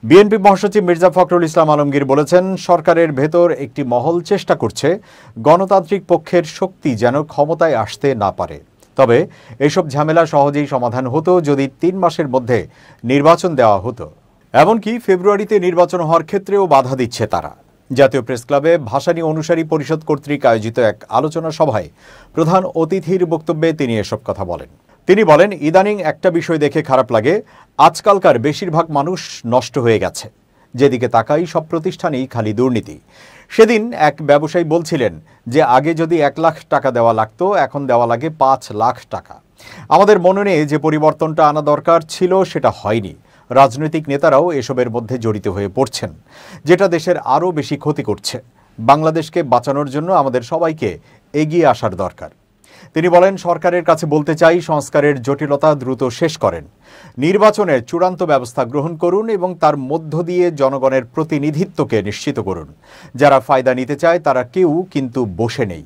BNP মহাসচিব মির্জা ফখরুল ইসলাম আলমগীর বলেছেন, সরকারের ভেতর একটি মহল চেষ্টা করছে গণতান্ত্রিক পক্ষের শক্তি যেন ক্ষমতায় আসতে না পারে। তবে এসব ঝামেলা সহজেই সমাধান হতো যদি 3 মাসের মধ্যে নির্বাচন দেওয়া হতো। এমনকি ফেব্রুয়ারিতে নির্বাচন হওয়ার ক্ষেত্রেও বাধা দিচ্ছে তারা। জাতীয় প্রেসক্লাবে ভাসানী অনুসারী পরিষদ কর্তৃক আয়োজিত এক আলোচনা সভায় প্রধান অতিথির বক্তব্যে তিনি এসব কথা বলেন। তিনি বলেন, ইদানিং একটা বিষয় দেখে খারাপ লাগে, আজকালকার বেশিরভাগ মানুষ নষ্ট হয়ে গেছে। যেদিকে তাকাই সব প্রতিষ্ঠানেই খালি দুর্নীতি। সেদিন এক ব্যবসায়ী বলছিলেন যে আগে যদি 1 লাখ টাকা দেওয়া লাগতো, এখন দেওয়া লাগে 5 লাখ টাকা। আমাদের মনে নেই যে পরিবর্তনটা আনা দরকার ছিল, সেটা হয়নি। রাজনৈতিক নেতারাও এসবের মধ্যে জড়িত হয়ে পড়ছেন, যেটা দেশের আরও বেশি ক্ষতি করছে। বাংলাদেশকে বাঁচানোর জন্য আমাদের সবাইকে এগিয়ে আসার দরকার। তিনি বলেন, সরকারের কাছে বলতে চাই, সংস্কারের জটিলতা দ্রুত শেষ করেন, নির্বাচনের চূড়ান্ত ব্যবস্থা গ্রহণ করুন এবং তার মধ্য দিয়ে জনগণের প্রতিনিধিত্বকে নিশ্চিত করুন। যারা ফায়দা নিতে চায় তারা কেউ কিন্তু বসে নেই।